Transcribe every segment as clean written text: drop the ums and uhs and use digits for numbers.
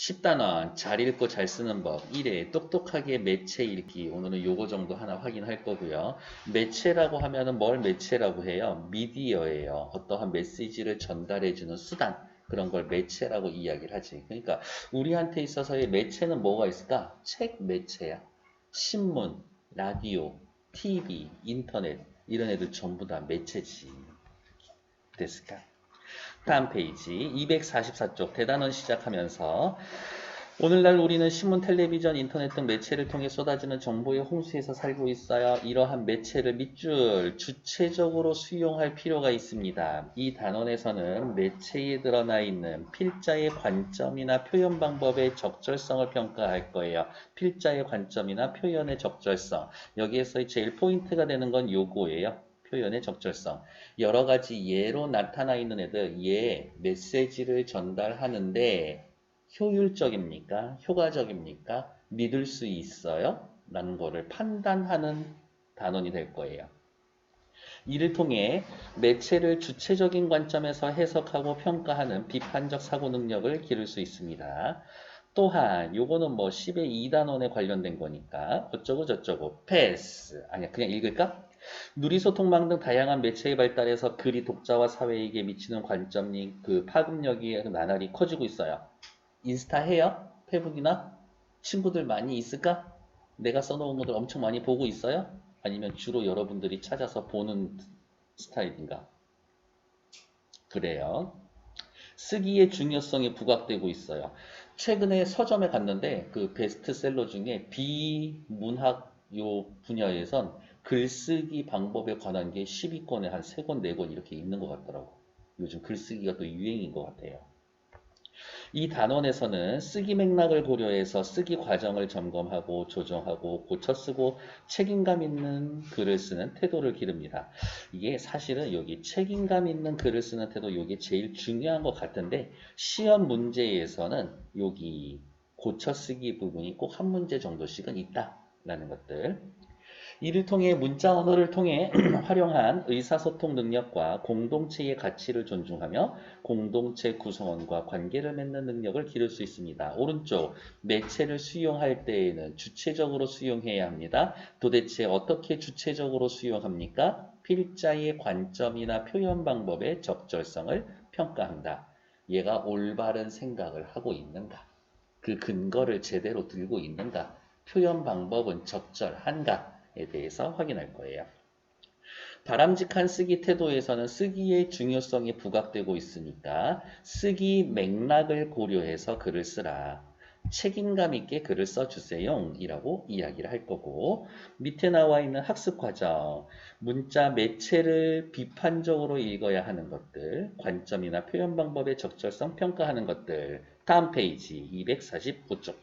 10단원 잘 읽고 잘 쓰는 법 1회 똑똑하게 매체 읽기. 오늘은 요거 정도 하나 확인할 거고요. 매체라고 하면은 뭘 매체라고 해요? 미디어예요. 어떠한 메시지를 전달해주는 수단. 그런 걸 매체라고 이야기를 하지. 그러니까 우리한테 있어서의 매체는 뭐가 있을까? 책 매체야. 신문, 라디오, TV, 인터넷 이런 애들 전부 다 매체지. 됐을까? 다음 페이지 244쪽 대단원 시작하면서 오늘날 우리는 신문, 텔레비전, 인터넷 등 매체를 통해 쏟아지는 정보의 홍수에서 살고 있어요. 이러한 매체를 밑줄 주체적으로 수용할 필요가 있습니다. 이 단원에서는 매체에 드러나 있는 필자의 관점이나 표현 방법의 적절성을 평가할 거예요. 필자의 관점이나 표현의 적절성. 여기에서 제일 포인트가 되는 건 요거예요. 표현의 적절성. 여러 가지 예로 나타나 있는 애들, 메시지를 전달하는데 효율적입니까? 효과적입니까? 믿을 수 있어요? 라는 거를 판단하는 단원이 될 거예요. 이를 통해 매체를 주체적인 관점에서 해석하고 평가하는 비판적 사고 능력을 기를 수 있습니다. 또한 요거는 뭐 10의 2단원에 관련된 거니까 어쩌고 저쩌고 패스 아니야 그냥 읽을까? 누리소통망 등 다양한 매체의 발달에서 글이 독자와 사회에게 미치는 관점이 그 파급력이 나날이 커지고 있어요. 인스타 해요? 페북이나? 친구들 많이 있을까? 내가 써놓은 것들 엄청 많이 보고 있어요? 아니면 주로 여러분들이 찾아서 보는 스타일인가? 그래요. 쓰기의 중요성이 부각되고 있어요. 최근에 서점에 갔는데 그 베스트셀러 중에 비문학 요 분야에선 글쓰기 방법에 관한 게 10위권에 한 3권, 4권 이렇게 있는 것 같더라고. 요즘 글쓰기가 또 유행인 것 같아요. 이 단원에서는 쓰기 맥락을 고려해서 쓰기 과정을 점검하고 조정하고 고쳐 쓰고 책임감 있는 글을 쓰는 태도를 기릅니다. 이게 사실은 여기 책임감 있는 글을 쓰는 태도 이게 제일 중요한 것 같은데 시험 문제에서는 여기 고쳐 쓰기 부분이 꼭 한 문제 정도씩은 있다라는 것들. 이를 통해 문자 언어를 통해 활용한 의사소통 능력과 공동체의 가치를 존중하며 공동체 구성원과 관계를 맺는 능력을 기를 수 있습니다. 오른쪽 매체를 수용할 때에는 주체적으로 수용해야 합니다. 도대체 어떻게 주체적으로 수용합니까? 필자의 관점이나 표현 방법의 적절성을 평가한다. 얘가 올바른 생각을 하고 있는가? 그 근거를 제대로 들고 있는가? 표현 방법은 적절한가에 대해서 확인할 거예요. 바람직한 쓰기 태도에서는 쓰기의 중요성이 부각되고 있으니까 쓰기 맥락을 고려해서 글을 쓰라. 책임감 있게 글을 써주세요. 이라고 이야기를 할 거고 밑에 나와 있는 학습 과정, 문자 매체를 비판적으로 읽어야 하는 것들, 관점이나 표현 방법의 적절성 평가하는 것들. 다음 페이지 245쪽.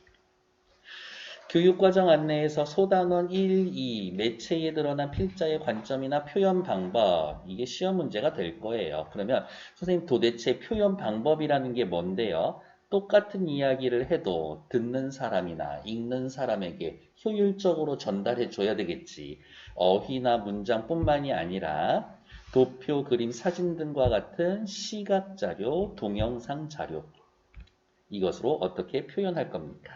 교육과정 안내에서 소단원 1, 2, 매체에 드러난 필자의 관점이나 표현 방법, 이게 시험 문제가 될 거예요. 그러면 선생님 도대체 표현 방법이라는 게 뭔데요? 똑같은 이야기를 해도 듣는 사람이나 읽는 사람에게 효율적으로 전달해 줘야 되겠지. 어휘나 문장뿐만이 아니라 도표, 그림, 사진 등과 같은 시각 자료, 동영상 자료, 이것으로 어떻게 표현할 겁니까?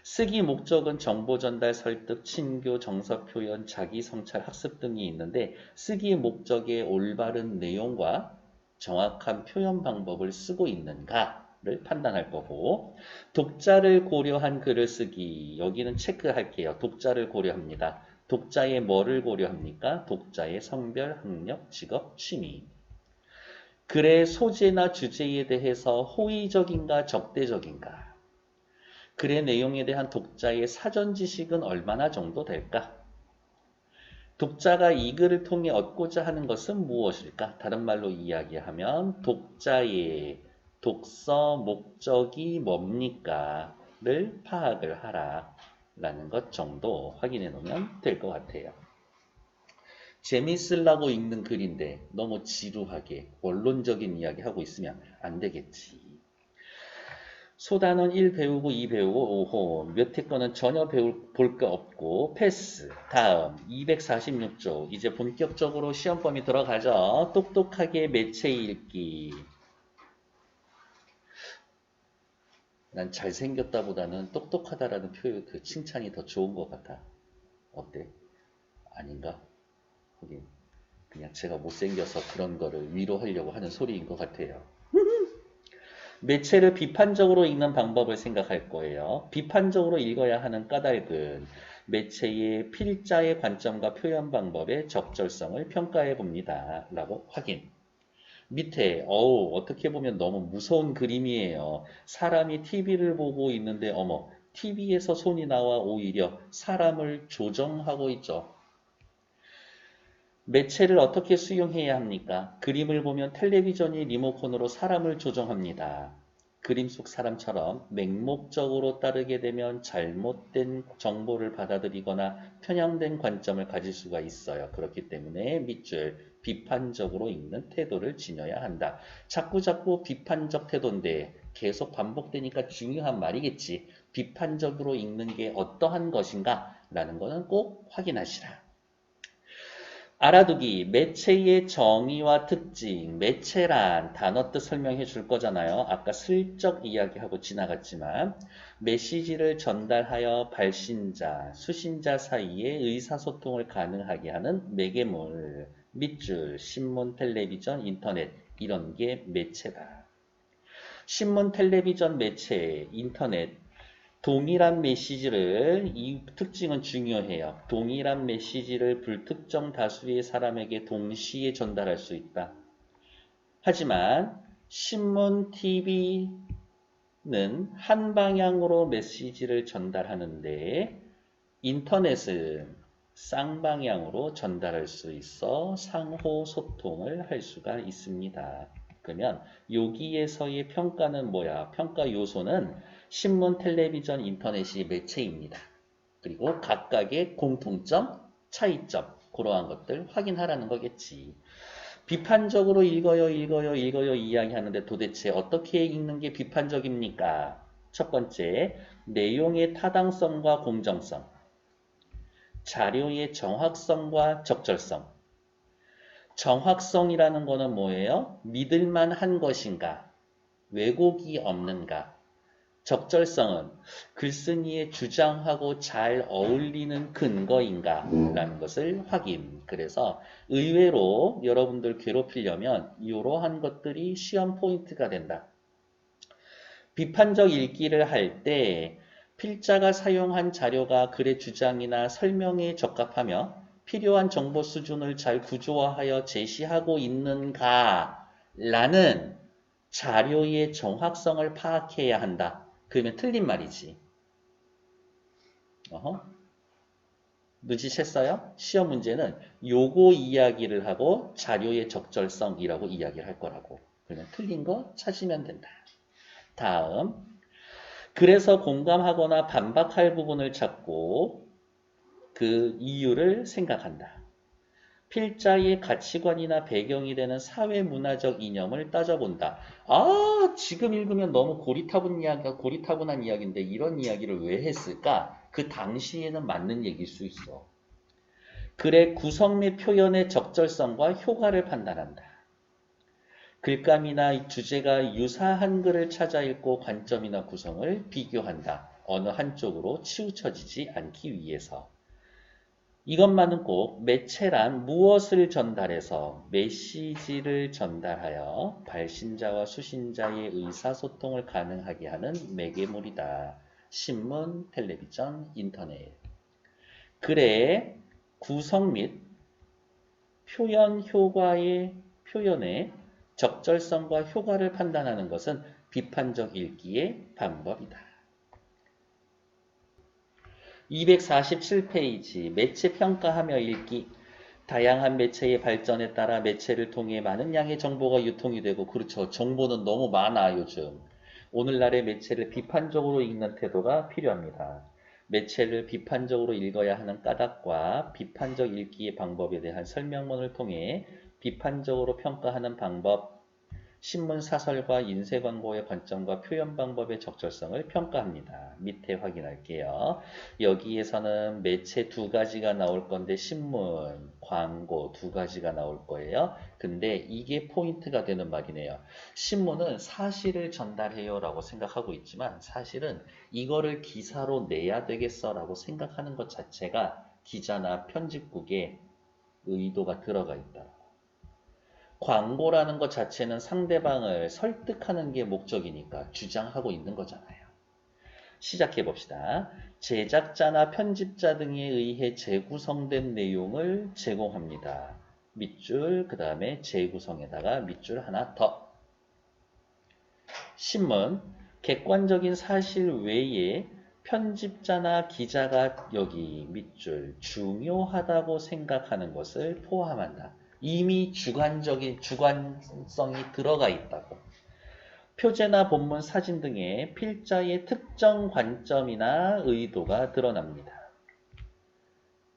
쓰기 목적은 정보 전달, 설득, 친교, 정서 표현, 자기 성찰, 학습 등이 있는데 쓰기 목적의 올바른 내용과 정확한 표현 방법을 쓰고 있는가를 판단할 거고 독자를 고려한 글을 쓰기 여기는 체크할게요. 독자를 고려합니다. 독자의 뭐를 고려합니까? 독자의 성별, 학력, 직업, 취미. 글의 소재나 주제에 대해서 호의적인가 적대적인가? 글의 내용에 대한 독자의 사전 지식은 얼마나 정도 될까? 독자가 이 글을 통해 얻고자 하는 것은 무엇일까? 다른 말로 이야기하면 독자의 독서 목적이 뭡니까? 를 파악을 하라 라는 것 정도 확인해 놓으면 될 것 같아요. 재밌으려고 읽는 글인데 너무 지루하게 원론적인 이야기 하고 있으면 안 되겠지. 소단원 1 배우고 2 배우고 5호 몇 회 거는 전혀 볼 거 없고 패스. 다음 246쪽 이제 본격적으로 시험 범위 들어가죠. 똑똑하게 매체 읽기. 난 잘생겼다보다는 똑똑하다라는 표현, 그 칭찬이 더 좋은 것 같아. 어때? 아닌가? 하긴 그냥 제가 못생겨서 그런 거를 위로하려고 하는 소리인 것 같아요. 매체를 비판적으로 읽는 방법을 생각할 거예요. 비판적으로 읽어야 하는 까닭은 매체의 필자의 관점과 표현 방법의 적절성을 평가해 봅니다. 라고 확인. 밑에 어떻게 보면 너무 무서운 그림이에요. 사람이 TV를 보고 있는데 어머 TV에서 손이 나와 오히려 사람을 조정하고 있죠. 매체를 어떻게 수용해야 합니까? 그림을 보면 텔레비전이 리모컨으로 사람을 조정합니다. 그림 속 사람처럼 맹목적으로 따르게 되면 잘못된 정보를 받아들이거나 편향된 관점을 가질 수가 있어요. 그렇기 때문에 밑줄 비판적으로 읽는 태도를 지녀야 한다. 자꾸 비판적 태도인데 계속 반복되니까 중요한 말이겠지. 비판적으로 읽는 게 어떠한 것인가? 라는 거는 꼭 확인하시라. 알아두기, 매체의 정의와 특징, 매체란 단어 뜻 설명해 줄 거잖아요. 아까 슬쩍 이야기하고 지나갔지만 메시지를 전달하여 발신자, 수신자 사이에 의사소통을 가능하게 하는 매개물, 밑줄, 신문, 텔레비전, 인터넷 이런 게 매체다. 신문, 텔레비전, 매체, 인터넷 동일한 메시지를 이 특징은 중요해요. 동일한 메시지를 불특정 다수의 사람에게 동시에 전달할 수 있다. 하지만 신문, TV는 한 방향으로 메시지를 전달하는데 인터넷은 쌍방향으로 전달할 수 있어 상호 소통을 할 수가 있습니다. 그러면 여기에서의 평가는 뭐야? 평가 요소는 신문, 텔레비전, 인터넷이 매체입니다. 그리고 각각의 공통점, 차이점 그러한 것들 확인하라는 거겠지. 비판적으로 읽어요 이야기하는데 도대체 어떻게 읽는 게 비판적입니까? 첫 번째, 내용의 타당성과 공정성, 자료의 정확성과 적절성. 정확성이라는 거는 뭐예요? 믿을만한 것인가? 왜곡이 없는가? 적절성은 글쓴이의 주장하고 잘 어울리는 근거인가? 라는 것을 확인. 그래서 의외로 여러분들 괴롭히려면 이러한 것들이 시험 포인트가 된다. 비판적 읽기를 할 때 필자가 사용한 자료가 글의 주장이나 설명에 적합하며 필요한 정보 수준을 잘 구조화하여 제시하고 있는가? 라는 자료의 정확성을 파악해야 한다. 그러면 틀린 말이지. 눈치챘어요? 시험 문제는 요거 이야기를 하고 자료의 적절성이라고 이야기를 할 거라고. 그러면 틀린 거 찾으면 된다. 다음, 그래서 공감하거나 반박할 부분을 찾고 그 이유를 생각한다. 필자의 가치관이나 배경이 되는 사회문화적 이념을 따져본다. 지금 읽으면 너무 고리타분한 이야기인데 이런 이야기를 왜 했을까? 그 당시에는 맞는 얘기일 수 있어. 글의 구성 및 표현의 적절성과 효과를 판단한다. 글감이나 주제가 유사한 글을 찾아 읽고 관점이나 구성을 비교한다. 어느 한쪽으로 치우쳐지지 않기 위해서. 이것만은 꼭 매체란 무엇을 전달해서 메시지를 전달하여 발신자와 수신자의 의사소통을 가능하게 하는 매개물이다. 신문, 텔레비전, 인터넷. 글의 구성 및 표현의 적절성과 효과를 판단하는 것은 비판적 읽기의 방법이다. 247페이지 매체 평가하며 읽기. 다양한 매체의 발전에 따라 매체를 통해 많은 양의 정보가 유통이 되고 그렇죠. 정보는 너무 많아 요즘. 오늘날의 매체를 비판적으로 읽는 태도가 필요합니다. 매체를 비판적으로 읽어야 하는 까닭과 비판적 읽기의 방법에 대한 설명문을 통해 비판적으로 평가하는 방법, 신문 사설과 인쇄 광고의 관점과 표현 방법의 적절성을 평가합니다. 밑에 확인할게요. 여기에서는 매체 두 가지가 나올 건데 신문, 광고 두 가지가 나올 거예요. 근데 이게 포인트가 되는 말이네요. 신문은 사실을 전달해요 라고 생각하고 있지만 사실은 이거를 기사로 내야 되겠어 라고 생각하는 것 자체가 기자나 편집국의 의도가 들어가 있다. 광고라는 것 자체는 상대방을 설득하는 게 목적이니까 주장하고 있는 거잖아요. 시작해 봅시다. 제작자나 편집자 등에 의해 재구성된 내용을 제공합니다. 밑줄, 그 다음에 재구성에다가 밑줄 하나 더. 신문, 객관적인 사실 외에 편집자나 기자가 여기 밑줄 중요하다고 생각하는 것을 포함한다. 이미 주관성이 들어가 있다고. 표제나 본문, 사진 등의 필자의 특정 관점이나 의도가 드러납니다.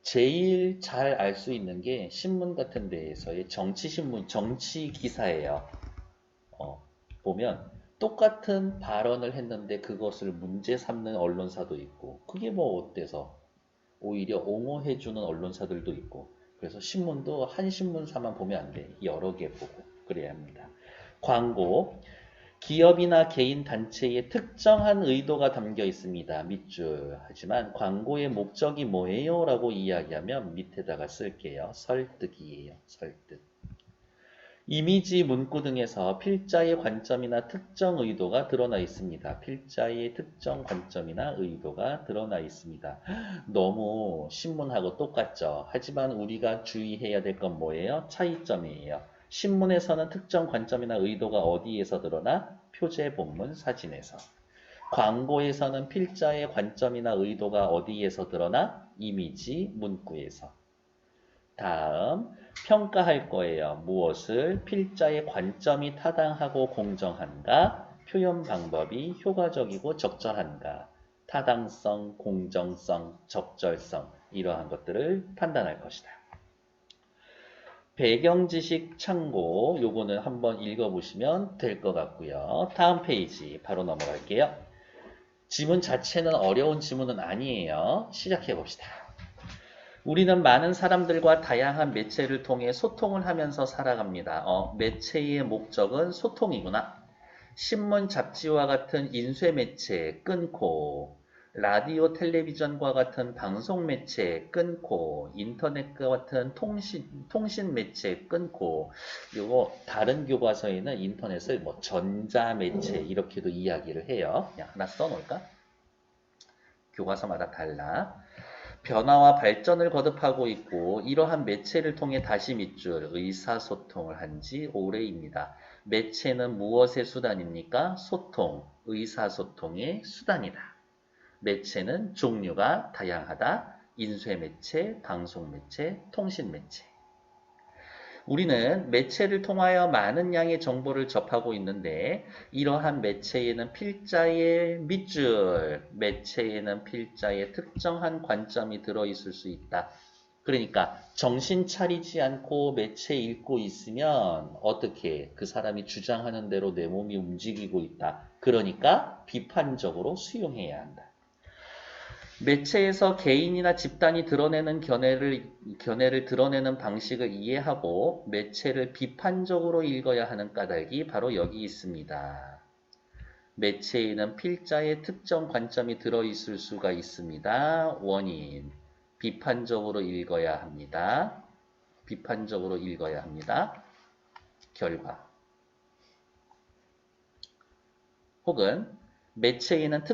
제일 잘 알 수 있는 게 신문 같은 데에서의 정치신문, 정치 기사예요. 보면 똑같은 발언을 했는데 그것을 문제 삼는 언론사도 있고 그게 뭐 어때서 오히려 옹호해주는 언론사들도 있고 그래서 신문도 한 신문사만 보면 안 돼. 여러 개 보고 그래야 합니다. 광고, 기업이나 개인 단체의 특정한 의도가 담겨 있습니다. 밑줄. 하지만 광고의 목적이 뭐예요? 라고 이야기하면 밑에다가 쓸게요. 설득이에요. 설득. 이미지, 문구 등에서 필자의 관점이나 특정 의도가 드러나 있습니다. 필자의 특정 관점이나 의도가 드러나 있습니다. 너무 신문하고 똑같죠. 하지만 우리가 주의해야 될 건 뭐예요? 차이점이에요. 신문에서는 특정 관점이나 의도가 어디에서 드러나? 표제, 본문, 사진에서. 광고에서는 필자의 관점이나 의도가 어디에서 드러나? 이미지, 문구에서. 다음, 평가할 거예요. 무엇을? 필자의 관점이 타당하고 공정한가? 표현 방법이 효과적이고 적절한가? 타당성, 공정성, 적절성 이러한 것들을 판단할 것이다. 배경 지식 참고 요거는 한번 읽어보시면 될 것 같고요. 다음 페이지 바로 넘어갈게요. 지문 자체는 어려운 지문은 아니에요. 시작해 봅시다. 우리는 많은 사람들과 다양한 매체를 통해 소통을 하면서 살아갑니다. 매체의 목적은 소통이구나. 신문, 잡지와 같은 인쇄 매체 끊고, 라디오, 텔레비전과 같은 방송 매체 끊고, 인터넷과 같은 통신 매체 끊고, 그리고 다른 교과서에는 인터넷을 뭐 전자 매체 이렇게도 이야기를 해요. 그냥 하나 써놓을까? 교과서마다 달라. 변화와 발전을 거듭하고 있고 이러한 매체를 통해 다시 밑줄 의사소통을 한 지 오래입니다. 매체는 무엇의 수단입니까? 소통, 의사소통의 수단이다. 매체는 종류가 다양하다. 인쇄매체, 방송매체, 통신매체. 우리는 매체를 통하여 많은 양의 정보를 접하고 있는데 이러한 매체에는 필자의 밑줄, 매체에는 필자의 특정한 관점이 들어있을 수 있다. 그러니까 정신 차리지 않고 매체 읽고 있으면 어떻게 그 사람이 주장하는 대로 내 몸이 움직이고 있다. 그러니까 비판적으로 수용해야 한다. 매체에서 개인이나 집단이 드러내는 견해를 드러내는 방식을 이해하고 매체를 비판적으로 읽어야 하는 까닭이 바로 여기 있습니다. 매체에는 필자의 특정 관점이 들어있을 수가 있습니다. 원인, 비판적으로 읽어야 합니다. 비판적으로 읽어야 합니다. 결과. 혹은 매체에는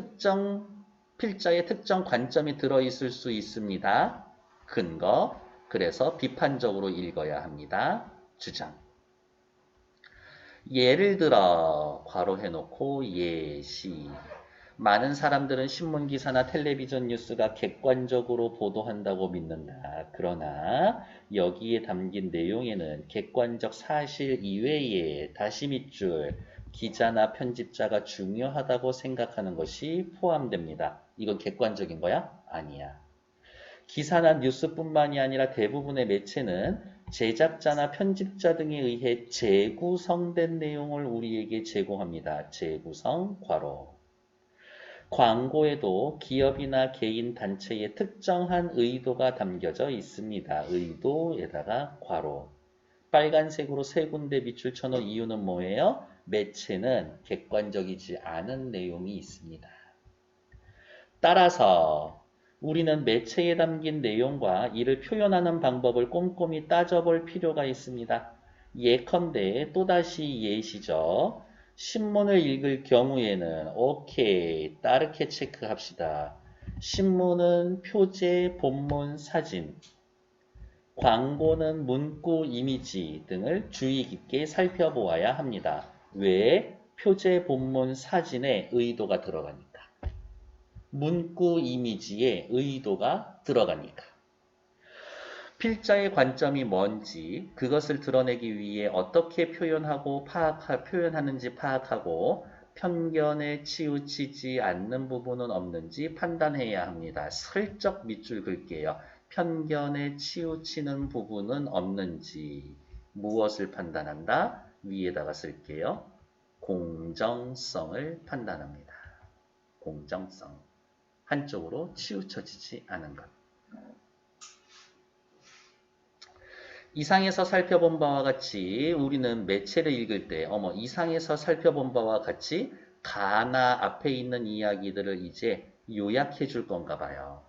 필자의 특정 관점이 들어있을 수 있습니다. 근거, 그래서 비판적으로 읽어야 합니다. 주장. 예를 들어 괄호 해놓고 예시. 많은 사람들은 신문기사나 텔레비전 뉴스가 객관적으로 보도한다고 믿는다. 그러나 여기에 담긴 내용에는 객관적 사실 이외에 다시 밑줄 기자나 편집자가 중요하다고 생각하는 것이 포함됩니다. 이건 객관적인 거야? 아니야. 기사나 뉴스뿐만이 아니라 대부분의 매체는 제작자나 편집자 등에 의해 재구성된 내용을 우리에게 제공합니다. 재구성, 괄호. 광고에도 기업이나 개인 단체의 특정한 의도가 담겨져 있습니다. 의도에다가 괄호. 빨간색으로 세 군데 밑줄 쳐놓은 이유는 뭐예요? 매체는 객관적이지 않은 내용이 있습니다. 따라서 우리는 매체에 담긴 내용과 이를 표현하는 방법을 꼼꼼히 따져볼 필요가 있습니다. 예컨대 또다시 예시죠. 신문을 읽을 경우에는 오케이, 따르게 체크합시다. 신문은 표제, 본문, 사진, 광고는 문구, 이미지 등을 주의 깊게 살펴보아야 합니다. 왜? 표제, 본문, 사진에 의도가 들어가니까. 문구, 이미지에 의도가 들어가니까. 필자의 관점이 뭔지, 그것을 드러내기 위해 어떻게 표현하는지 파악하고 편견에 치우치지 않는 부분은 없는지 판단해야 합니다. 슬쩍 밑줄 긋게요. 편견에 치우치는 부분은 없는지 무엇을 판단한다? 위에다가 쓸게요. 공정성을 판단합니다. 공정성. 한쪽으로 치우쳐지지 않은 것. 이상에서 살펴본 바와 같이 우리는 매체를 읽을 때 이상에서 살펴본 바와 같이 가나 앞에 있는 이야기들을 이제 요약해 줄 건가 봐요.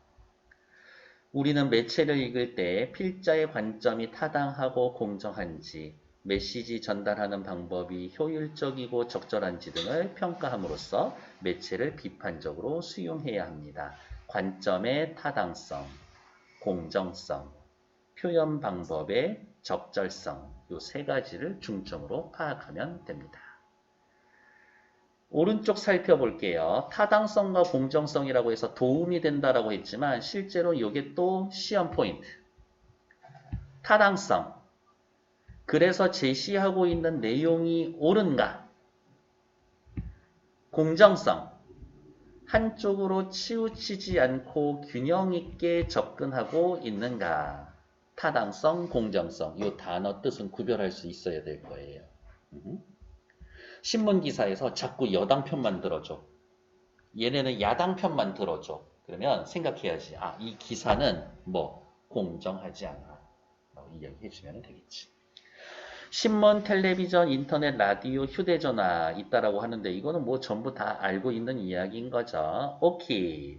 우리는 매체를 읽을 때 필자의 관점이 타당하고 공정한지, 메시지 전달하는 방법이 효율적이고 적절한지 등을 평가함으로써 매체를 비판적으로 수용해야 합니다. 관점의 타당성, 공정성, 표현 방법의 적절성, 이 세 가지를 중점으로 파악하면 됩니다. 오른쪽 살펴볼게요. 타당성과 공정성이라고 해서 도움이 된다라고 했지만 실제로 이게 또 시험 포인트. 타당성. 그래서 제시하고 있는 내용이 옳은가? 공정성. 한쪽으로 치우치지 않고 균형 있게 접근하고 있는가? 타당성, 공정성. 이 단어 뜻은 구별할 수 있어야 될 거예요. 신문 기사에서 자꾸 여당 편만 들어줘. 얘네는 야당 편만 들어줘. 그러면 생각해야지. 이 기사는 공정하지 않아. 이야기해 주면 되겠지. 신문, 텔레비전, 인터넷, 라디오, 휴대전화 있다라고 하는데 이거는 전부 다 알고 있는 이야기인 거죠. 오케이.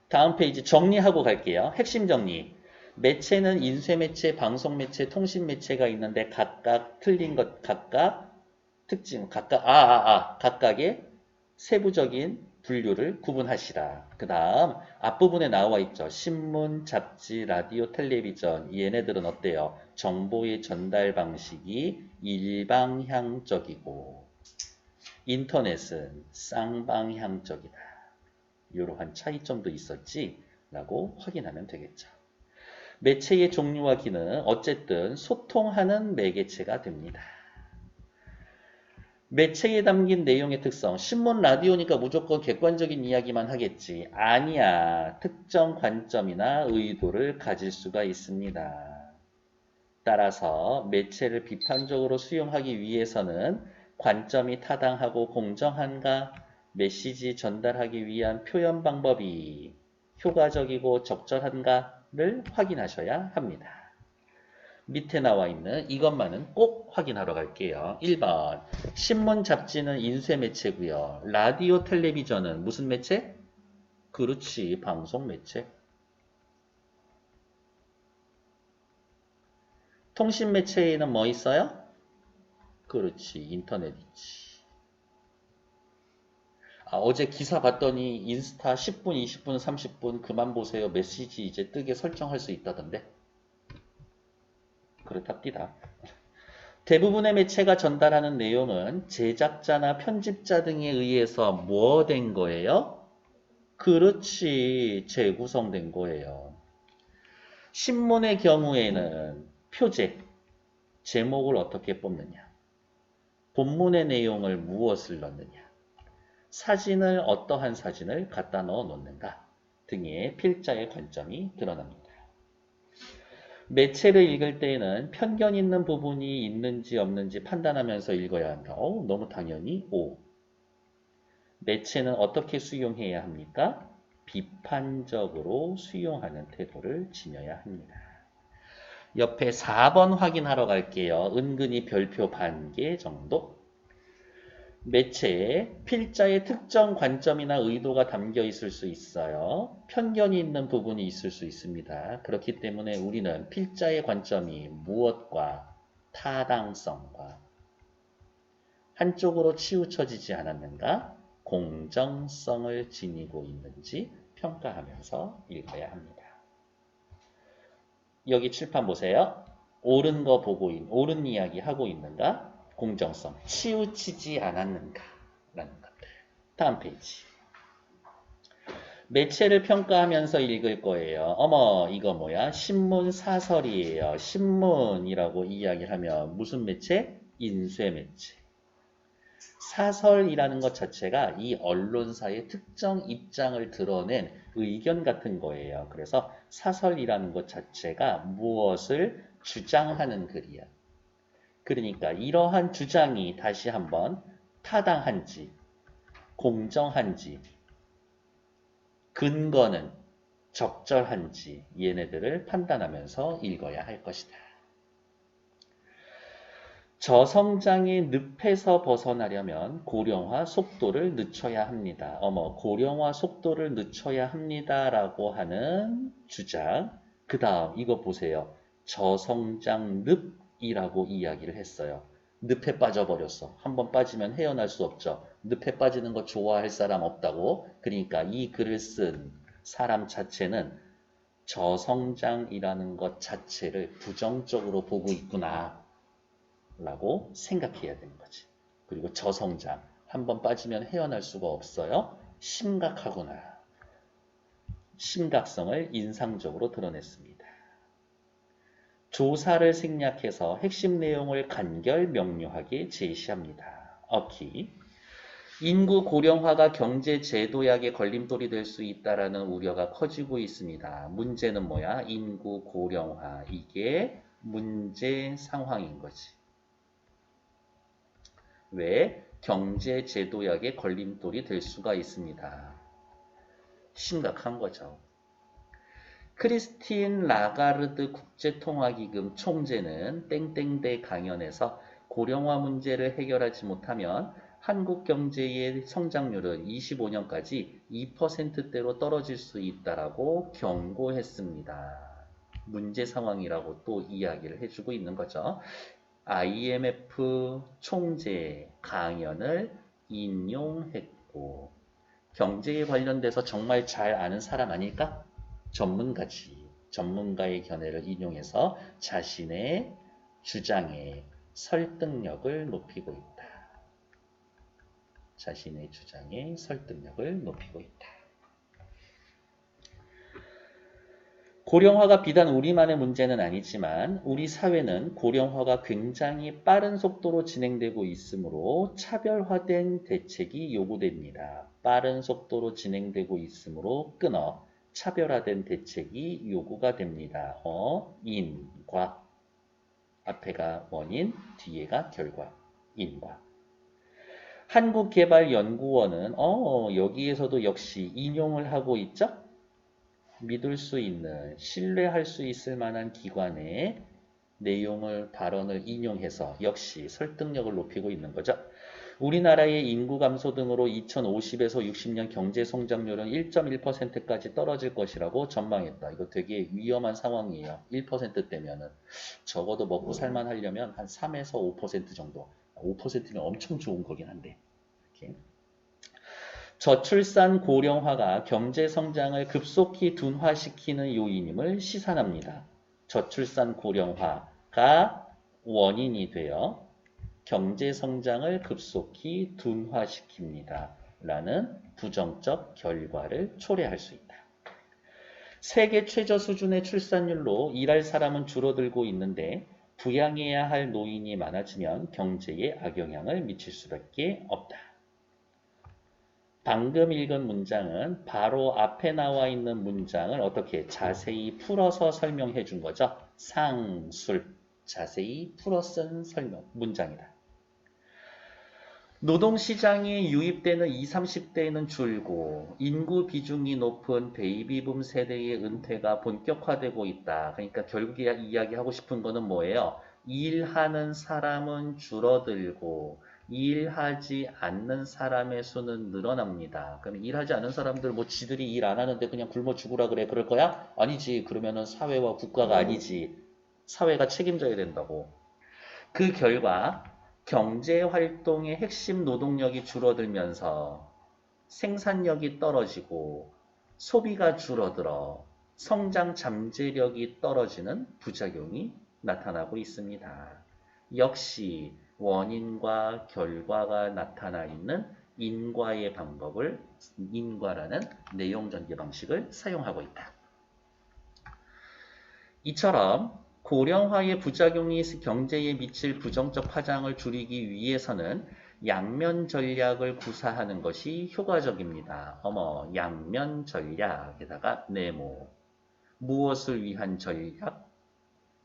다음 페이지 정리하고 갈게요. 핵심 정리. 매체는 인쇄매체, 방송매체, 통신매체가 있는데 각각 틀린 것, 각각 특징, 각각의 세부적인 분류를 구분하시라. 그 다음 앞부분에 나와 있죠. 신문, 잡지, 라디오, 텔레비전 얘네들은 어때요? 정보의 전달 방식이 일방향적이고 인터넷은 쌍방향적이다. 이러한 차이점도 있었지? 라고 확인하면 되겠죠. 매체의 종류와 기능, 어쨌든 소통하는 매개체가 됩니다. 매체에 담긴 내용의 특성, 신문, 라디오니까 무조건 객관적인 이야기만 하겠지. 아니야. 특정 관점이나 의도를 가질 수가 있습니다. 따라서 매체를 비판적으로 수용하기 위해서는 관점이 타당하고 공정한가, 메시지 전달하기 위한 표현 방법이 효과적이고 적절한가를 확인하셔야 합니다. 밑에 나와 있는 이것만은 꼭 확인하러 갈게요. 1번 신문, 잡지는 인쇄 매체고요. 라디오, 텔레비전은 무슨 매체? 그렇지, 방송 매체. 통신 매체에는 뭐 있어요? 그렇지, 인터넷 있지. 어제 기사 봤더니 인스타 10분, 20분, 30분 그만 보세요. 메시지 이제 뜨게 설정할 수 있다던데. 그렇답니다. 대부분의 매체가 전달하는 내용은 제작자나 편집자 등에 의해서 뭐 된 거예요? 그렇지, 재구성된 거예요. 신문의 경우에는 표제, 제목을 어떻게 뽑느냐, 본문의 내용을 무엇을 넣느냐, 사진을 어떠한 사진을 갖다 넣어 놓는가, 등의 필자의 관점이 드러납니다. 매체를 읽을 때에는 편견 있는 부분이 있는지 없는지 판단하면서 읽어야 합니다. 너무 당연히 O. 매체는 어떻게 수용해야 합니까? 비판적으로 수용하는 태도를 지녀야 합니다. 옆에 4번 확인하러 갈게요. 은근히 별표 반 개 정도. 매체에 필자의 특정 관점이나 의도가 담겨 있을 수 있어요. 편견이 있는 부분이 있을 수 있습니다. 그렇기 때문에 우리는 필자의 관점이 무엇과 타당성과 한쪽으로 치우쳐지지 않았는가, 공정성을 지니고 있는지 평가하면서 읽어야 합니다. 여기 칠판 보세요. 옳은 거 보고 옳은 이야기 하고 있는가? 공정성, 치우치지 않았는가? 라는 것들. 다음 페이지. 매체를 평가하면서 읽을 거예요. 어머, 이거 뭐야? 신문 사설이에요. 신문이라고 이야기를 하면 무슨 매체? 인쇄 매체. 사설이라는 것 자체가 이 언론사의 특정 입장을 드러낸 의견 같은 거예요. 그래서 사설이라는 것 자체가 무엇을 주장하는 글이야. 그러니까 이러한 주장이 다시 한번 타당한지, 공정한지, 근거는 적절한지 얘네들을 판단하면서 읽어야 할 것이다. 저성장의 늪에서 벗어나려면 고령화 속도를 늦춰야 합니다. 고령화 속도를 늦춰야 합니다라고 하는 주장. 그 다음 이거 보세요. 저성장 늪이라고 이야기를 했어요. 늪에 빠져버렸어. 한번 빠지면 헤어날 수 없죠. 늪에 빠지는 거 좋아할 사람 없다고. 그러니까 이 글을 쓴 사람 자체는 저성장이라는 것 자체를 부정적으로 보고 있구나 라고 생각해야 되는 거지. 그리고 저성장, 한번 빠지면 헤어날 수가 없어요. 심각하구나. 심각성을 인상적으로 드러냈습니다. 조사를 생략해서 핵심 내용을 간결 명료하게 제시합니다. 어키. 인구 고령화가 경제 제도약의 걸림돌이 될 수 있다라는 우려가 커지고 있습니다. 문제는 뭐야? 인구 고령화. 이게 문제 상황인 거지. 왜? 경제 제도약의 걸림돌이 될 수가 있습니다. 심각한 거죠. 크리스틴 라가르드 국제통화기금 총재는 땡땡대 강연에서 고령화 문제를 해결하지 못하면 한국 경제의 성장률은 25년까지 2%대로 떨어질 수 있다라고 경고했습니다. 문제 상황이라고 또 이야기를 해주고 있는 거죠. IMF 총재 강연을 인용했고, 경제에 관련돼서 정말 잘 아는 사람 아닐까? 전문가지. 전문가의 견해를 인용해서 자신의 주장의 설득력을 높이고 있다. 자신의 주장의 설득력을 높이고 있다. 고령화가 비단 우리만의 문제는 아니지만 우리 사회는 고령화가 굉장히 빠른 속도로 진행되고 있으므로 차별화된 대책이 요구됩니다. 빠른 속도로 진행되고 있으므로 끊어 차별화된 대책이 요구가 됩니다. 인과 앞에가 원인, 뒤에가 결과. 인과. 한국개발연구원은 여기에서도 역시 인용을 하고 있죠. 믿을 수 있는, 신뢰할 수 있을 만한 기관의 내용을, 발언을 인용해서 역시 설득력을 높이고 있는 거죠. 우리나라의 인구 감소 등으로 2050에서 60년 경제 성장률은 1.1%까지 떨어질 것이라고 전망했다. 이거 되게 위험한 상황이에요. 1%대면은 적어도 먹고 살만 하려면 한 3에서 5% 정도. 5%면 엄청 좋은 거긴 한데. 이렇게. 저출산 고령화가 경제 성장을 급속히 둔화시키는 요인임을 시사합니다. 저출산 고령화가 원인이 되어 경제 성장을 급속히 둔화시킵니다. 라는 부정적 결과를 초래할 수 있다. 세계 최저 수준의 출산율로 일할 사람은 줄어들고 있는데 부양해야 할 노인이 많아지면 경제에 악영향을 미칠 수밖에 없다. 방금 읽은 문장은 바로 앞에 나와 있는 문장을 어떻게 자세히 풀어서 설명해 준 거죠. 상술. 자세히 풀어 쓴 설명, 문장이다. 노동시장에 유입되는 20, 30대는 줄고 인구 비중이 높은 베이비붐 세대의 은퇴가 본격화되고 있다. 그러니까 결국에 이야기하고 싶은 거는 뭐예요? 일하는 사람은 줄어들고 일하지 않는 사람의 수는 늘어납니다. 그럼 일하지 않는 사람들 뭐 지들이 일 안 하는데 그냥 굶어 죽으라 그래 그럴 거야? 아니지. 그러면은 사회와 국가가 아니지. 사회가 책임져야 된다고. 그 결과 경제활동의 핵심 노동력이 줄어들면서 생산력이 떨어지고 소비가 줄어들어 성장 잠재력이 떨어지는 부작용이 나타나고 있습니다. 역시 원인과 결과가 나타나 있는 인과의 방법을 인과라는 내용 전개 방식을 사용하고 있다. 이처럼 고령화의 부작용이 경제에 미칠 부정적 파장을 줄이기 위해서는 양면 전략을 구사하는 것이 효과적입니다. 어머, 양면 전략에다가 네모. 무엇을 위한 전략?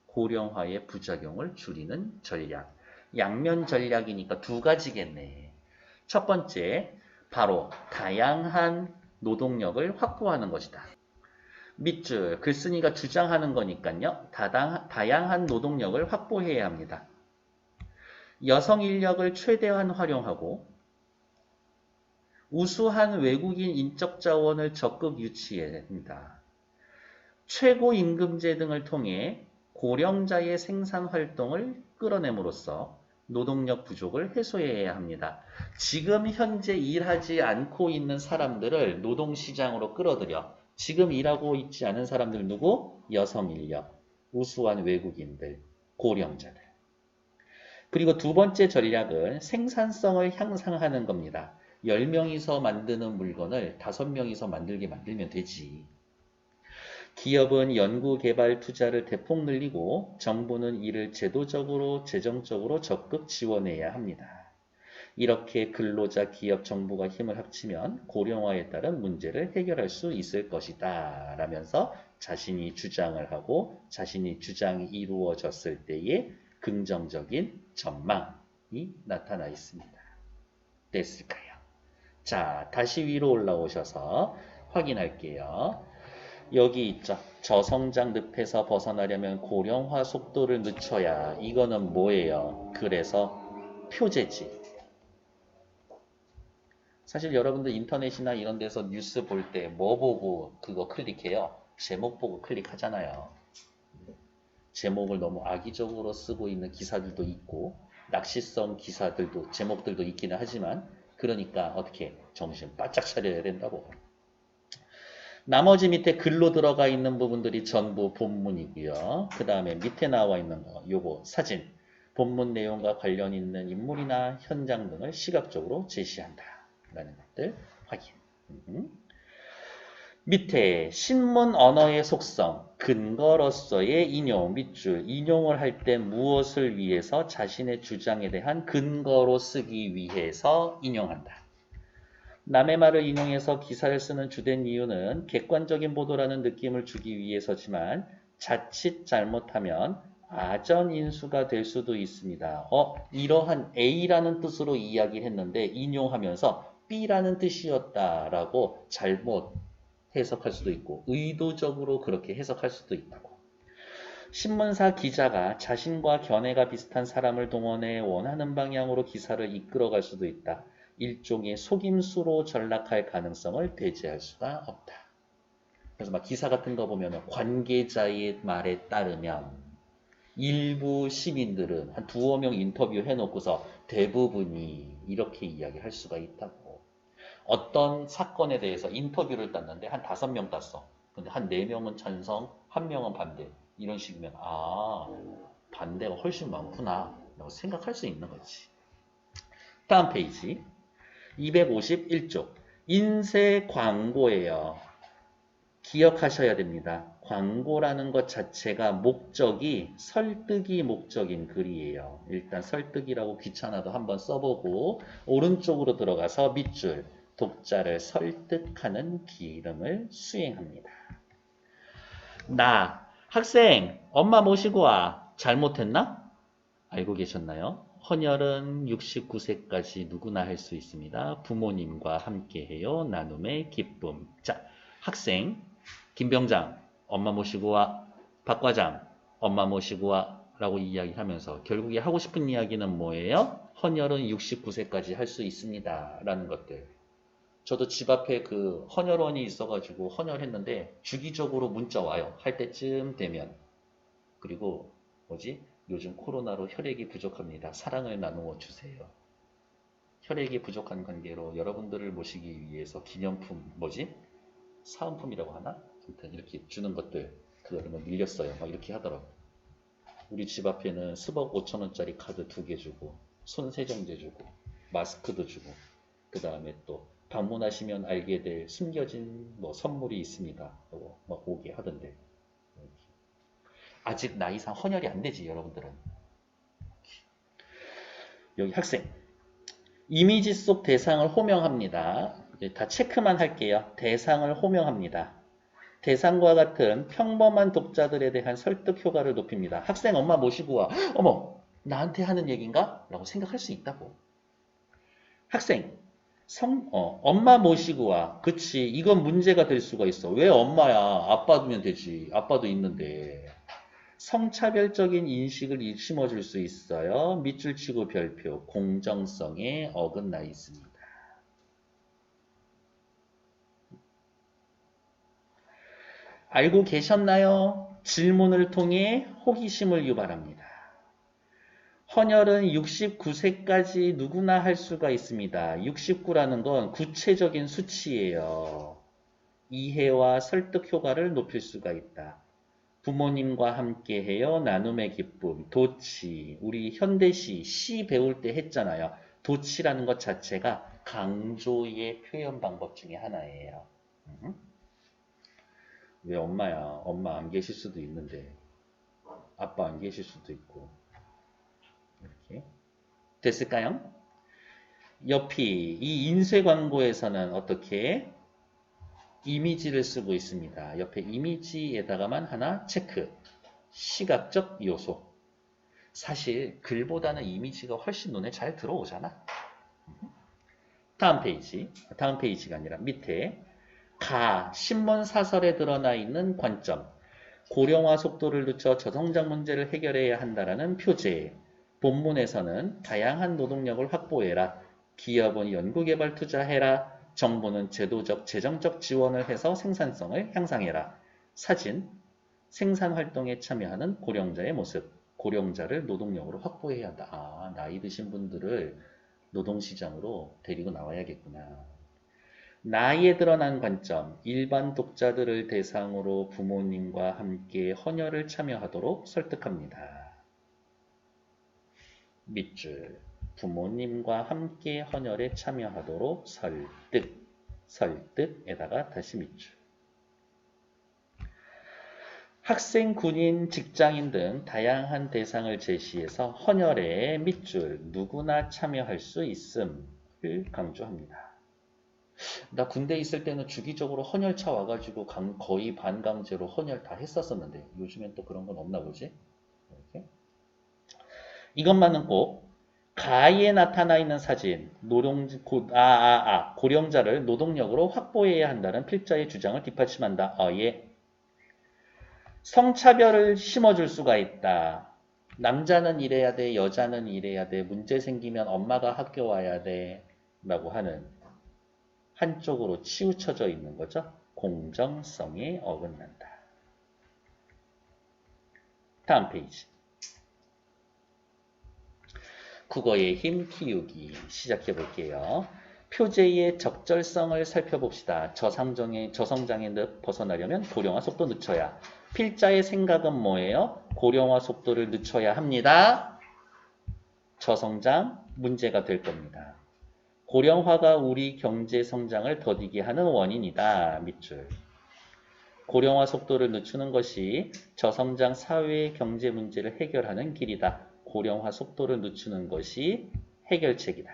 고령화의 부작용을 줄이는 전략. 양면 전략이니까 두 가지겠네. 첫 번째, 바로 다양한 노동력을 확보하는 것이다. 밑줄, 글쓴이가 주장하는 거니까요. 다양한 노동력을 확보해야 합니다. 여성 인력을 최대한 활용하고 우수한 외국인 인적 자원을 적극 유치해야 합니다. 최고임금제 등을 통해 고령자의 생산 활동을 끌어냄으로써 노동력 부족을 해소해야 합니다. 지금 현재 일하지 않고 있는 사람들을 노동시장으로 끌어들여 지금 일하고 있지 않은 사람들 누구? 여성 인력, 우수한 외국인들, 고령자들. 그리고 두 번째 전략은 생산성을 향상하는 겁니다. 10명이서 만드는 물건을 5명이서 만들면 되지. 기업은 연구개발 투자를 대폭 늘리고 정부는 이를 제도적으로, 재정적으로 적극 지원해야 합니다. 이렇게 근로자, 기업, 정부가 힘을 합치면 고령화에 따른 문제를 해결할 수 있을 것이다 라면서 자신이 주장을 하고 자신이 주장이 이루어졌을 때의 긍정적인 전망이 나타나 있습니다. 됐을까요? 자, 다시 위로 올라오셔서 확인할게요. 여기 있죠. 저성장 늪에서 벗어나려면 고령화 속도를 늦춰야. 이거는 뭐예요? 그래서 표제지. 사실 여러분들 인터넷이나 이런 데서 뉴스 볼 때 뭐 보고 그거 클릭해요? 제목 보고 클릭하잖아요. 제목을 너무 악의적으로 쓰고 있는 기사들도 있고 낚시성 기사들도 제목들도 있기는 하지만 그러니까 어떻게 정신 바짝 차려야 된다고. 나머지 밑에 글로 들어가 있는 부분들이 전부 본문이고요. 그 다음에 밑에 나와 있는 거 요거 사진. 본문 내용과 관련 있는 인물이나 현장 등을 시각적으로 제시한다. 라는 것들 확인. 밑에 신문 언어의 속성, 근거로서의 인용, 밑줄, 인용을 할 때 무엇을 위해서 자신의 주장에 대한 근거로 쓰기 위해서 인용한다. 남의 말을 인용해서 기사를 쓰는 주된 이유는 객관적인 보도라는 느낌을 주기 위해서지만 자칫 잘못하면 아전인수가 될 수도 있습니다. 이러한 A라는 뜻으로 이야기를 했는데 인용하면서 B라는 뜻이었다라고 잘못 해석할 수도 있고 의도적으로 그렇게 해석할 수도 있다고. 신문사 기자가 자신과 견해가 비슷한 사람을 동원해 원하는 방향으로 기사를 이끌어갈 수도 있다. 일종의 속임수로 전락할 가능성을 배제할 수가 없다. 그래서 막 기사 같은 거 보면 관계자의 말에 따르면 일부 시민들은 한 두어 명 인터뷰 해놓고서 대부분이 이렇게 이야기할 수가 있다고. 어떤 사건에 대해서 인터뷰를 땄는데 한 5명 땄어. 근데 한 4명은 찬성, 1명은 반대. 이런 식이면 반대가 훨씬 많구나 라고 생각할 수 있는 거지. 다음 페이지 251쪽 인쇄 광고예요. 기억하셔야 됩니다. 광고라는 것 자체가 목적이 설득이 목적인 글이에요. 일단 설득이라고 귀찮아도 한번 써보고 오른쪽으로 들어가서 밑줄 독자를 설득하는 기름을 수행합니다. 학생, 엄마 모시고 와. 잘못했나? 알고 계셨나요? 헌혈은 69세까지 누구나 할 수 있습니다. 부모님과 함께해요. 나눔의 기쁨. 자, 학생, 김병장, 엄마 모시고 와. 박과장, 엄마 모시고 와. 라고 이야기하면서 결국에 하고 싶은 이야기는 뭐예요? 헌혈은 69세까지 할 수 있습니다. 라는 것들. 저도 집 앞에 그 헌혈원이 있어가지고 헌혈했는데 주기적으로 문자 와요. 할 때쯤 되면. 그리고 요즘 코로나로 혈액이 부족합니다. 사랑을 나누어 주세요. 혈액이 부족한 관계로 여러분들을 모시기 위해서 기념품, 사은품이라고 하나? 아무튼 이렇게 주는 것들, 그거를 밀렸어요. 막 이렇게 하더라고. 우리 집 앞에는 스벅 5,000원짜리 카드 2개 주고, 손세정제 주고, 마스크도 주고, 그 다음에 또 방문하시면 알게 될 숨겨진 선물이 있습니다. 하고 막 오게 하던데. 아직 나이상 헌혈이 안 되지, 여러분들은. 여기 학생. 이미지 속 대상을 호명합니다. 다 체크만 할게요. 대상을 호명합니다. 대상과 같은 평범한 독자들에 대한 설득 효과를 높입니다. 학생 엄마 모시고 와. 어머, 나한테 하는 얘기인가? 라고 생각할 수 있다고. 학생, 엄마 모시고 와. 그치, 이건 문제가 될 수가 있어. 왜 엄마야? 아빠두면 되지. 아빠도 있는데. 성차별적인 인식을 심어줄 수 있어요. 밑줄 치고 별표, 공정성에 어긋나 있습니다. 알고 계셨나요? 질문을 통해 호기심을 유발합니다. 헌혈은 69세까지 누구나 할 수가 있습니다. 69라는 건 구체적인 수치예요. 이해와 설득 효과를 높일 수가 있다. 부모님과 함께해요. 나눔의 기쁨. 도치. 우리 현대시 시 배울 때 했잖아요. 도치라는 것 자체가 강조의 표현 방법 중에 하나예요. 왜 엄마야? 엄마 안 계실 수도 있는데 아빠 안 계실 수도 있고. 이렇게 됐을까요? 옆이 이 인쇄 광고에서는 어떻게 이미지를 쓰고 있습니다. 옆에 이미지에다가만 하나 체크. 시각적 요소. 사실 글보다는 이미지가 훨씬 눈에 잘 들어오잖아. 다음 페이지가 아니라 밑에 신문 사설에 드러나 있는 관점. 고령화 속도를 늦춰 저성장 문제를 해결해야 한다라는 표제. 본문에서는 다양한 노동력을 확보해라. 기업은 연구개발 투자해라. 정부는 제도적, 재정적 지원을 해서 생산성을 향상해라. 사진, 생산활동에 참여하는 고령자의 모습. 고령자를 노동력으로 확보해야 한다. 나이 드신 분들을 노동시장으로 데리고 나와야겠구나. 나이에 드러난 관점, 일반 독자들을 대상으로 부모님과 함께 헌혈을 참여하도록 설득합니다. 밑줄. 부모님과 함께 헌혈에 참여하도록 설득에다가 다시 밑줄. 학생, 군인, 직장인 등 다양한 대상을 제시해서 헌혈에 밑줄 누구나 참여할 수 있음을 강조합니다. 나 군대 있을 때는 주기적으로 헌혈차 와가지고 거의 반강제로 헌혈 다 했었었는데 요즘엔 또 그런 건 없나 보지? 이렇게. 이것만은 꼭 가에 나타나 있는 사진, 고령자를 노동력으로 확보해야 한다는 필자의 주장을 뒷받침한다. 예. 성차별을 심어줄 수가 있다. 남자는 이래야 돼, 여자는 이래야 돼, 문제 생기면 엄마가 학교 와야 돼 라고 하는 한쪽으로 치우쳐져 있는 거죠. 공정성에 어긋난다. 다음 페이지. 국어의 힘 키우기 시작해 볼게요. 표제의 적절성을 살펴봅시다. 저성장의 늪 벗어나려면 고령화 속도 늦춰야. 필자의 생각은 뭐예요? 고령화 속도를 늦춰야 합니다. 저성장 문제가 될 겁니다. 고령화가 우리 경제 성장을 더디게 하는 원인이다. 밑줄. 고령화 속도를 늦추는 것이 저성장 사회의 경제 문제를 해결하는 길이다. 고령화 속도를 늦추는 것이 해결책이다.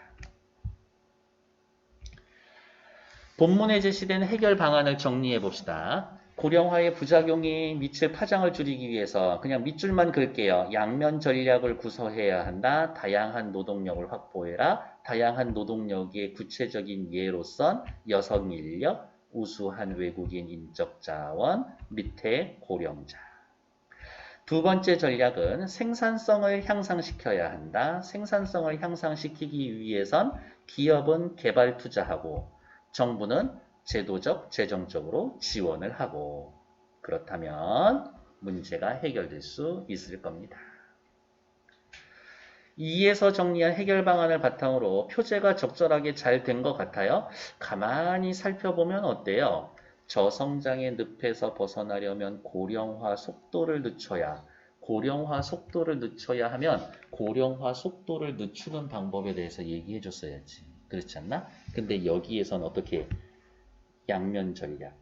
본문에 제시된 해결 방안을 정리해 봅시다. 고령화의 부작용이 미칠 파장을 줄이기 위해서 그냥 밑줄만 그을게요. 양면 전략을 구사해야 한다. 다양한 노동력을 확보해라. 다양한 노동력의 구체적인 예로선 여성 인력, 우수한 외국인 인적 자원, 밑에 고령자. 두 번째 전략은 생산성을 향상시켜야 한다. 생산성을 향상시키기 위해선 기업은 개발 투자하고 정부는 제도적, 재정적으로 지원을 하고 그렇다면 문제가 해결될 수 있을 겁니다. 2에서 정리한 해결 방안을 바탕으로 표제가 적절하게 잘 된 것 같아요. 가만히 살펴보면 어때요? 저성장의 늪에서 벗어나려면 고령화 속도를 늦춰야 하면 고령화 속도를 늦추는 방법에 대해서 얘기해 줬어야지. 그렇지 않나? 근데 여기에선 어떻게 양면 전략,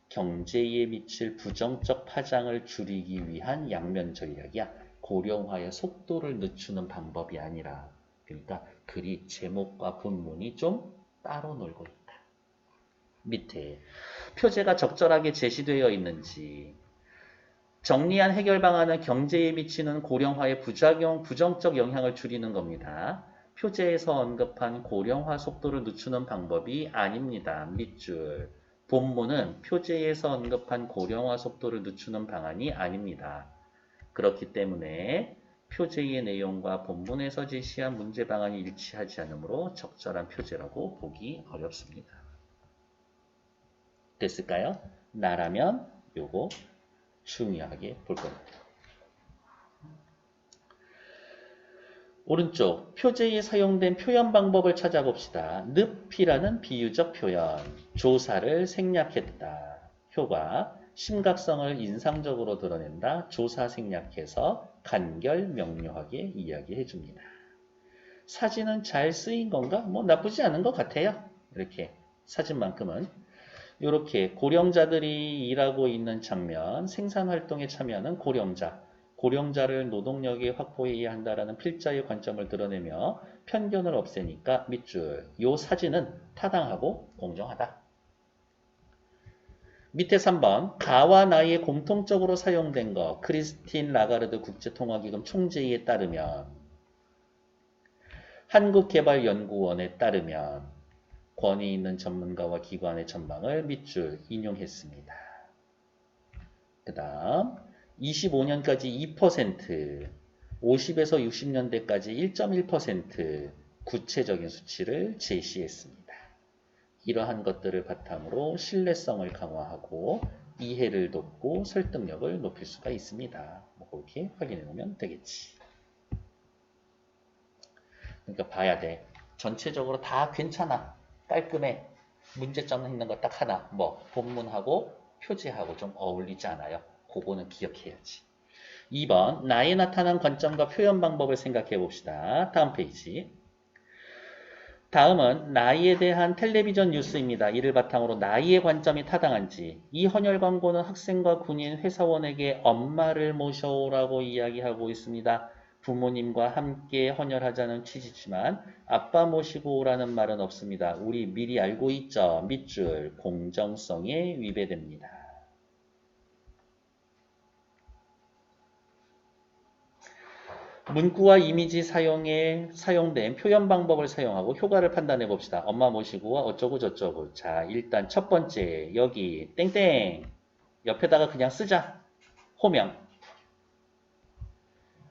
경제에 미칠 부정적 파장을 줄이기 위한 양면 전략이야. 고령화의 속도를 늦추는 방법이 아니라. 그러니까 글이 제목과 본문이 좀 따로 놀고 있다. 밑에 표제가 적절하게 제시되어 있는지 정리한 해결 방안은 경제에 미치는 고령화의 부정적 영향을 줄이는 겁니다. 표제에서 언급한 고령화 속도를 늦추는 방법이 아닙니다. 밑줄. 본문은 표제에서 언급한 고령화 속도를 늦추는 방안이 아닙니다. 그렇기 때문에 표제의 내용과 본문에서 제시한 문제 방안이 일치하지 않으므로 적절한 표제라고 보기 어렵습니다. 됐을까요? 나라면 요거 중요하게 볼 겁니다. 오른쪽 표제에 사용된 표현 방법을 찾아봅시다. 늪이라는 비유적 표현, 조사를 생략했다. 효과, 심각성을 인상적으로 드러낸다. 조사 생략해서 간결 명료하게 이야기해 줍니다. 사진은 잘 쓰인 건가? 뭐 나쁘지 않은 것 같아요. 이렇게 사진만큼은. 이렇게 고령자들이 일하고 있는 장면, 생산활동에 참여하는 고령자를 노동력에 확보해야 한다는 필자의 관점을 드러내며 편견을 없애니까 밑줄. 요 사진은 타당하고 공정하다. 밑에 3번 가와 나이에 공통적으로 사용된 거 크리스틴 라가르드 국제통화기금 총재에 따르면 한국개발연구원에 따르면 권위 있는 전문가와 기관의 전망을 밑줄 인용했습니다. 그 다음 25년까지 2%, 50에서 60년대까지 1.1% 구체적인 수치를 제시했습니다. 이러한 것들을 바탕으로 신뢰성을 강화하고 이해를 돕고 설득력을 높일 수가 있습니다. 그렇게 확인해 보면 되겠지. 그러니까 봐야 돼. 전체적으로 다 괜찮아. 깔끔해. 문제점 있는 거 딱 하나. 본문하고 표제하고 좀 어울리지 않아요. 그거는 기억해야지. 2번 나에 나타난 관점과 표현 방법을 생각해 봅시다. 다음 페이지. 다음은 나이에 대한 텔레비전 뉴스입니다. 이를 바탕으로 나이의 관점이 타당한지. 이 헌혈 광고는 학생과 군인, 회사원에게 엄마를 모셔오라고 이야기하고 있습니다. 부모님과 함께 헌혈하자는 취지지만 아빠 모시고 오라는 말은 없습니다. 우리 미리 알고 있죠? 밑줄 공정성에 위배됩니다. 문구와 이미지 사용에 사용된 표현 방법을 사용하고 효과를 판단해 봅시다. 엄마 모시고와 어쩌고 저쩌고. 자, 일단 첫 번째 여기 땡땡 옆에다가 그냥 쓰자. 호명.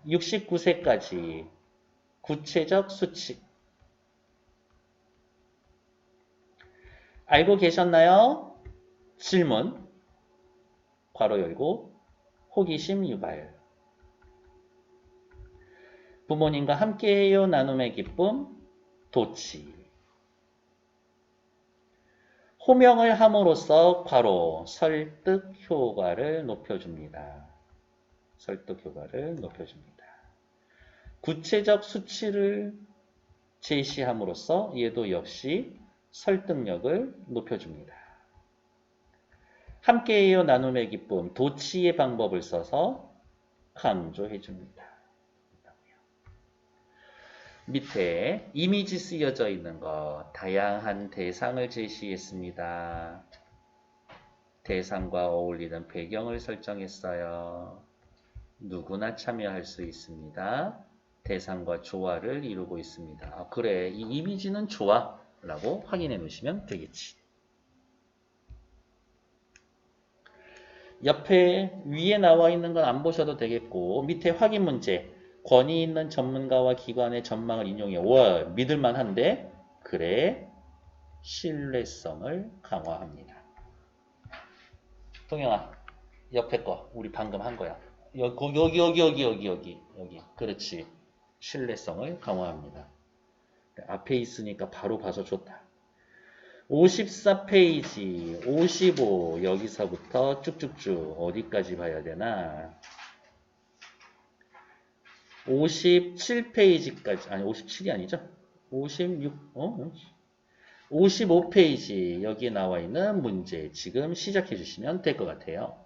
69세까지 구체적 수치. 알고 계셨나요? 질문. 괄호 열고 호기심 유발. 부모님과 함께해요. 나눔의 기쁨. 도치. 호명을 함으로써 괄호 설득 효과를 높여줍니다. 설득 효과를 높여줍니다. 구체적 수치를 제시함으로써 얘도 역시 설득력을 높여줍니다. 함께해요. 나눔의 기쁨. 도치의 방법을 써서 강조해줍니다. 밑에 이미지 쓰여져 있는 거 다양한 대상을 제시했습니다. 대상과 어울리는 배경을 설정했어요. 누구나 참여할 수 있습니다. 대상과 조화를 이루고 있습니다. 아, 그래, 이 이미지는 좋아 라고 확인해 놓으시면 되겠지. 옆에 위에 나와 있는 건 안 보셔도 되겠고 밑에 확인 문제 권위 있는 전문가와 기관의 전망을 인용해. 와, 믿을만한데? 그래, 신뢰성을 강화합니다. 동영아, 옆에 거 우리 방금 한 거야. 여기. 그렇지. 신뢰성을 강화합니다. 앞에 있으니까 바로 봐서 좋다. 54페이지, 55 여기서부터 쭉쭉쭉 어디까지 봐야 되나? 57페이지까지, 아니 57이 아니죠? 55페이지 여기 나와 있는 문제 지금 시작해 주시면 될 것 같아요.